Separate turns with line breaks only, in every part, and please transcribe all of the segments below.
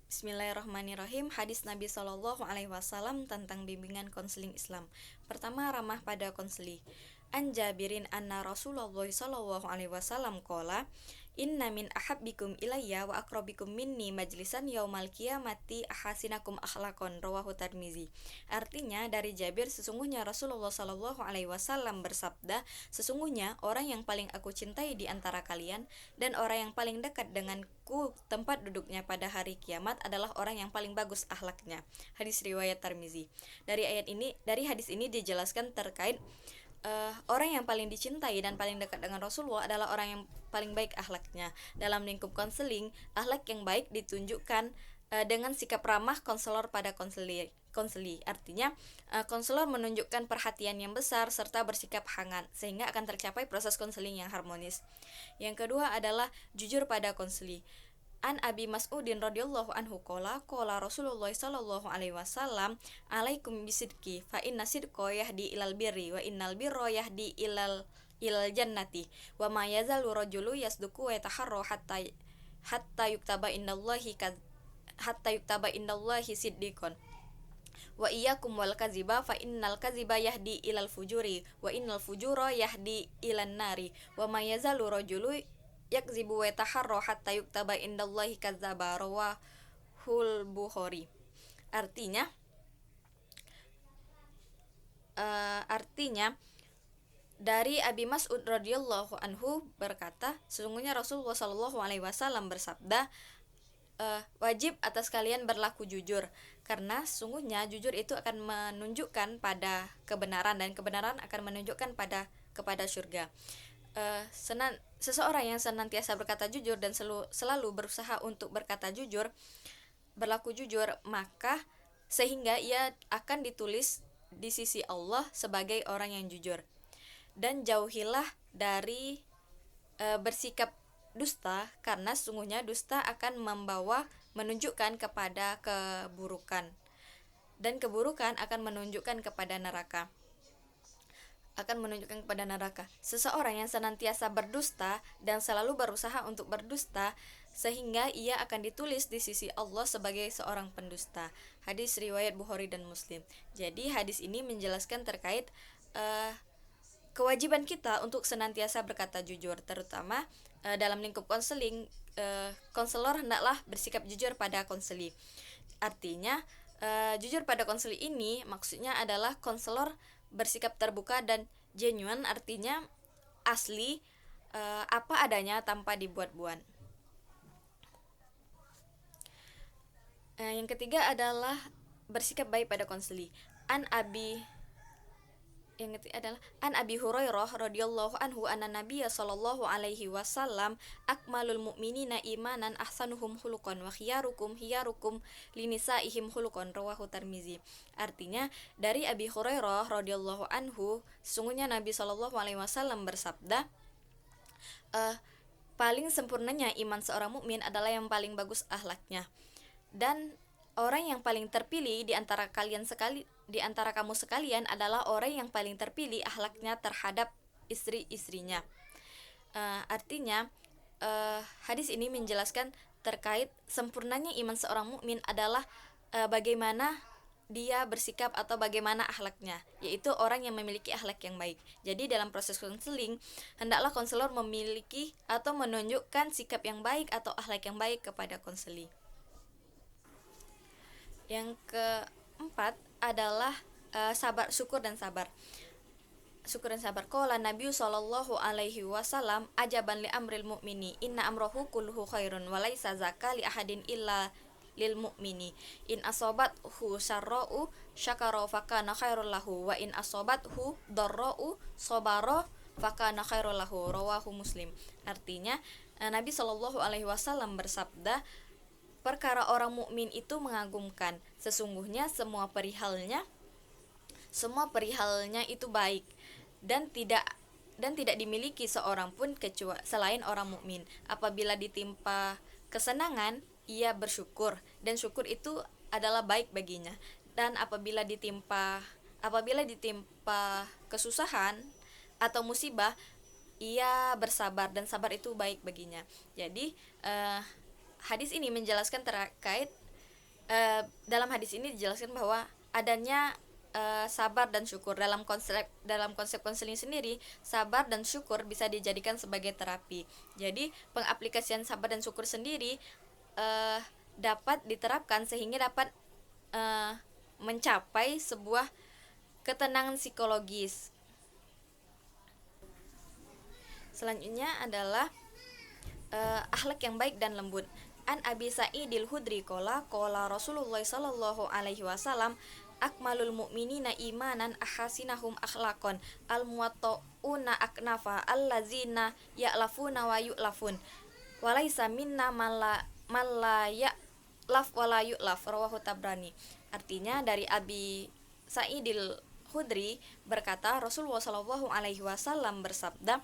Bismillahirrahmanirrahim. Hadis Nabi Shallallahu Alaihi Wasallam tentang bimbingan konseling Islam. Pertama, ramah pada konseli. An Jabirin anna Rasulullah Shallallahu Alaihi Wasallam qala inna min ahabbikum ilayya wa akrabikum minni majlisan yaumal qiyamati ahasinakum akhlaqon, rawahu Tirmizi. Artinya, dari Jabir, sesungguhnya Rasulullah Shallallahu Alaihi Wasallam bersabda, sesungguhnya orang yang paling aku cintai di antara kalian dan orang yang paling dekat denganku tempat duduknya pada hari kiamat adalah orang yang paling bagus akhlaknya. Hadis riwayat Tirmizi. Dari hadis ini dijelaskan terkait orang yang paling dicintai dan paling dekat dengan Rasulullah adalah orang yang paling baik akhlaknya. Dalam lingkup konseling, akhlak yang baik ditunjukkan dengan sikap ramah konselor pada konseli. Artinya, konselor menunjukkan perhatian yang besar serta bersikap hangat sehingga akan tercapai proses konseling yang harmonis. Yang kedua adalah jujur pada konseli. An Abi Mas'udin radhiyallahu anhu qala Rasulullah sallallahu alaihi wasallam alaikum bisidqi fa inna sidqa yahdi ilal birri wa innal birra yahdi ilal jannati wa ma yazalu rajulu yasduqu wa yataharra hatta yuktaba indallahi siddiqon wa iyyakum wal kadziba fa innal kadziba yahdi ilal fujuri wa innal fujura yahdi ilan nari wa ma yazalu rajulu yakzibu wa taharra hatta yuktaba indallahi kadzdzaba, rawahul Bukhari. Artinya dari Abi Mas'ud radhiyallahu anhu berkata, sesungguhnya Rasulullah sallallahu alaihi wasallam bersabda, wajib atas kalian berlaku jujur, karena sungguhnya jujur itu akan menunjukkan pada kebenaran dan kebenaran akan menunjukkan kepada surga. Seseorang yang senantiasa berkata jujur dan selalu berusaha untuk berkata jujur, berlaku jujur, maka sehingga ia akan ditulis di sisi Allah sebagai orang yang jujur. Dan jauhilah dari bersikap dusta, karena sungguhnya dusta akan menunjukkan kepada keburukan, dan keburukan akan menunjukkan kepada neraka. Seseorang yang senantiasa berdusta dan selalu berusaha untuk berdusta, sehingga ia akan ditulis di sisi Allah sebagai seorang pendusta. Hadis riwayat Bukhari dan Muslim. Jadi hadis ini menjelaskan terkait kewajiban kita untuk senantiasa berkata jujur, terutama dalam lingkup konseling. Konselor hendaklah bersikap jujur pada konseli. Artinya, jujur pada konseli ini maksudnya adalah konselor bersikap terbuka dan genuine, artinya asli, apa adanya tanpa dibuat-buat. Yang ketiga adalah bersikap baik pada konseli. An Abi Hurairah radhiyallahu anhu anna Nabiyya sallallahu alaihi wasallam akmalul mu'minina imanan ahsanuhum khuluqan wa khiyarukum linisaihim khuluqan, rawahu Tirmizi. Artinya, dari Abi Hurairah radhiyallahu anhu, sesungguhnya Nabi sallallahu alaihi wasallam bersabda, paling sempurnanya iman seorang mukmin adalah yang paling bagus akhlaknya, dan orang yang paling terpilih di antara kamu sekalian adalah orang yang paling terpilih akhlaknya terhadap istri-istrinya. Artinya, hadis ini menjelaskan terkait sempurnanya iman seorang mukmin adalah bagaimana dia bersikap atau bagaimana akhlaknya, yaitu orang yang memiliki akhlak yang baik. Jadi dalam proses konseling, hendaklah konselor memiliki atau menunjukkan sikap yang baik atau akhlak yang baik kepada konseli. Yang keempat adalah syukur dan sabar. Qala Nabi sallallahu alaihi wasallam ajaban li amril mu'mini inna amrahu kulluhu khairun wa laisa zaka li ahadin illa lil mu'mini in asobathu syarra'u syakara fakana khairul lahu wa in asobathu darra'u sabara fakana khairul lahu, rawahu Muslim. Artinya, Nabi sallallahu alaihi wasallam bersabda, perkara orang mukmin itu mengagumkan, sesungguhnya semua perihalnya itu baik, dan tidak dimiliki seorang pun selain orang mukmin. Apabila ditimpa kesenangan, ia bersyukur, dan syukur itu adalah baik baginya. Dan apabila ditimpa kesusahan atau musibah, ia bersabar, dan sabar itu baik baginya. Jadi hadis ini menjelaskan terkait Dalam hadis ini dijelaskan bahwa adanya sabar dan syukur. Dalam konsep konseling sendiri, sabar dan syukur bisa dijadikan sebagai terapi. Jadi pengaplikasian sabar dan syukur sendiri dapat diterapkan sehingga dapat mencapai sebuah ketenangan psikologis. Selanjutnya adalah akhlak yang baik dan lembut. An Abi Sa'idil Hudri qala Rasulullah sallallahu alaihi wasallam akmalul mu'minina imanan ahasinahum akhlaqon al muwatta'una aknafa allazina ya'lafuna wa yu'lafun walaisa minna malla ya'laf wa la yu'laf rawahu Tabrani. Artinya dari Abi Sa'idil Hudri berkata, Rasulullah sallallahu alaihi wasallam bersabda,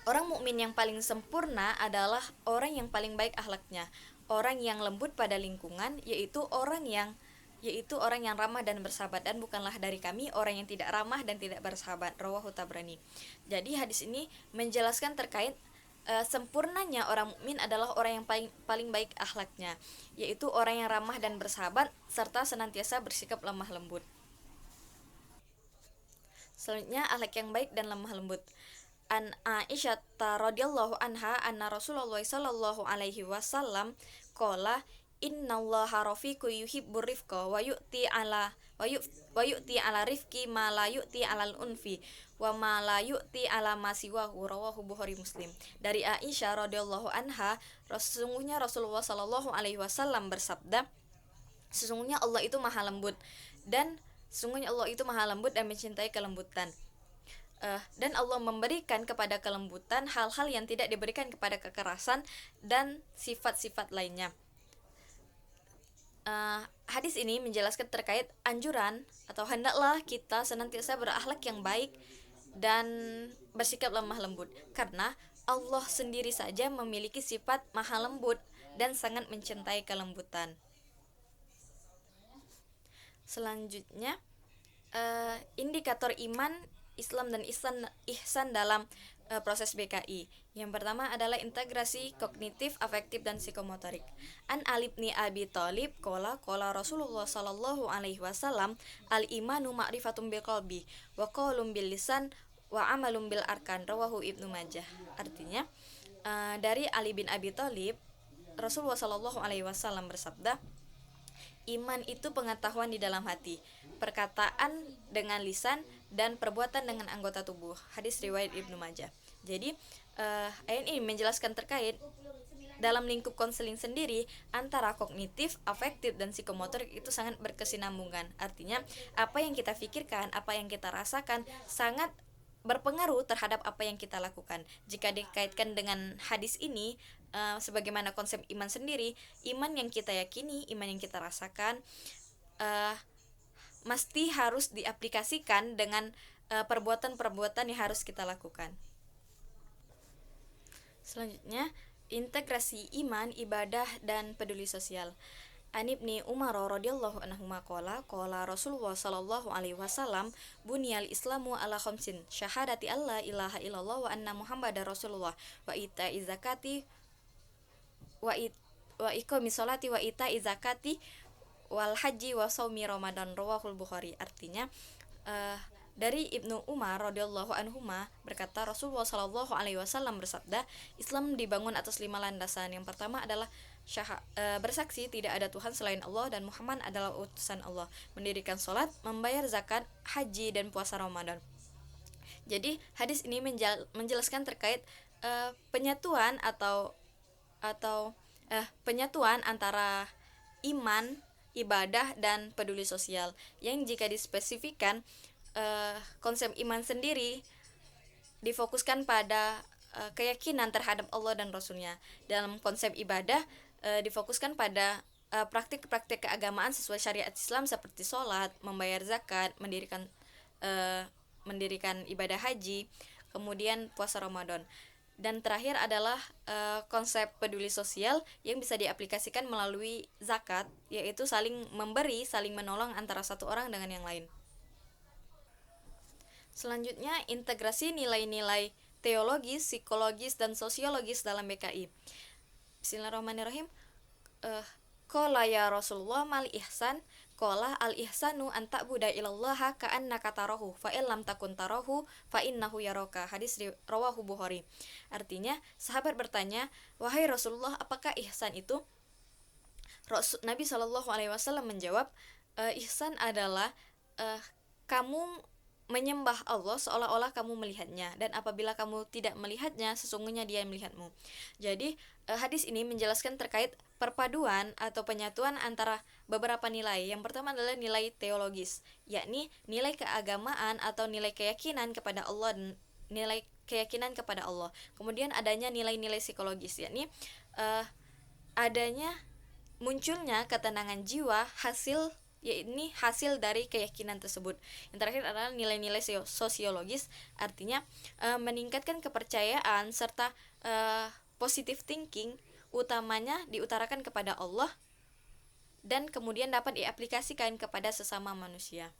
orang mukmin yang paling sempurna adalah orang yang paling baik akhlaknya, orang yang lembut pada lingkungan, yaitu orang yang ramah dan bersahabat, dan bukanlah dari kami orang yang tidak ramah dan tidak bersahabat. Rawahu Tabrani. Jadi hadis ini menjelaskan terkait sempurnanya orang mukmin adalah orang yang paling baik akhlaknya, yaitu orang yang ramah dan bersahabat serta senantiasa bersikap lemah lembut. Selanjutnya akhlak yang baik dan lemah lembut. An Aisyah radhiyallahu anha anna Rasulullah sallallahu alaihi wasallam qala innallaha rafiqu yuhibbur rifqa wa yu'ti ala rifqi ma la yu'ti alal unfi wa ma la yu'ti ala ma siwahu rawahu Bukhari Muslim. Dari Aisyah radhiyallahu anha, sesungguhnya Rasulullah sallallahu alaihi wasallam bersabda, sesungguhnya Allah itu maha lembut dan mencintai kelembutan. Dan Allah memberikan kepada kelembutan hal-hal yang tidak diberikan kepada kekerasan dan sifat-sifat lainnya. Hadis ini menjelaskan terkait anjuran atau hendaklah kita senantiasa berakhlak yang baik dan bersikap lemah lembut, karena Allah sendiri saja memiliki sifat maha lembut dan sangat mencintai kelembutan. Selanjutnya, indikator iman, Islam dan ihsan dalam proses BKI. Yang pertama adalah integrasi kognitif, afektif dan psikomotorik. An Ali bin Abi Thalib qala Rasulullah sallallahu alaihi wasallam al imanu ma'rifatun bil qalbi wa qaulun bil lisan wa amalun bil arkan rawahu Ibnu Majah. Artinya dari Ali bin Abi Thalib, Rasulullah sallallahu alaihi wasallam bersabda, iman itu pengetahuan di dalam hati, perkataan dengan lisan, dan perbuatan dengan anggota tubuh. Hadis riwayat Ibnu Majah. Jadi ayat ini menjelaskan terkait dalam lingkup konseling sendiri antara kognitif, afektif, dan psikomotorik itu sangat berkesinambungan. Artinya apa yang kita pikirkan, apa yang kita rasakan sangat berpengaruh terhadap apa yang kita lakukan. Jika dikaitkan dengan hadis ini, sebagaimana konsep iman sendiri, iman yang kita yakini, iman yang kita rasakan mesti harus diaplikasikan dengan perbuatan-perbuatan yang harus kita lakukan. Selanjutnya, integrasi iman, ibadah, dan peduli sosial. An Ibni Umar radhiyallahu anhuma qala Rasulullah sallallahu alaihi wasallam bunyal islamu ala khamsin syahadati alla ilaha illallah wa anna muhammadar rasulullah wa ita'iz zakati wa iqamis sholati wa ita'iz zakati wal haji wa shaumi ramadan rawahul Bukhari. Artinya dari Ibnu Umar radhiyallahu anhuma berkata, Rasulullah sallallahu alaihi wasallam bersabda, Islam dibangun atas 5 landasan. Yang pertama adalah bersaksi tidak ada Tuhan selain Allah dan Muhammad adalah utusan Allah, mendirikan sholat, membayar zakat, haji, dan puasa Ramadan. Jadi hadis ini menjelaskan terkait penyatuan atau penyatuan antara iman, ibadah, dan peduli sosial, yang jika dispesifikkan konsep iman sendiri difokuskan pada keyakinan terhadap Allah dan Rasulnya. Dalam konsep ibadah difokuskan pada praktik-praktik keagamaan sesuai syariat Islam seperti sholat, membayar zakat, mendirikan ibadah haji, kemudian puasa Ramadan. Dan terakhir adalah konsep peduli sosial yang bisa diaplikasikan melalui zakat, yaitu saling memberi, saling menolong antara satu orang dengan yang lain. Selanjutnya, integrasi nilai-nilai teologis, psikologis, dan sosiologis dalam BKI. Bismillahirrahmanirrahim. Qala ya Rasulullah mal ihsan? Qala al ihsanu an ta'buda ilallaha ka'annaka tarahu fa illam takun tarahu fa innahu yaraka. Hadis rawahu Bukhari. Artinya, sahabat bertanya, "Wahai Rasulullah, apakah ihsan itu?" Nabi Shallallahu alaihi wasallam menjawab, ihsan adalah kamu menyembah Allah seolah-olah kamu melihatnya, dan apabila kamu tidak melihatnya, sesungguhnya Dia yang melihatmu. Jadi, hadis ini menjelaskan terkait perpaduan atau penyatuan antara beberapa nilai. Yang pertama adalah nilai teologis, yakni nilai keagamaan atau nilai keyakinan kepada Allah dan nilai keyakinan kepada Allah. Kemudian adanya nilai-nilai psikologis, yakni adanya munculnya ketenangan jiwa hasil dari keyakinan tersebut. Yang terakhir adalah nilai-nilai sosiologis, artinya meningkatkan kepercayaan serta positive thinking, utamanya diutarakan kepada Allah dan kemudian dapat diaplikasikan kepada sesama manusia.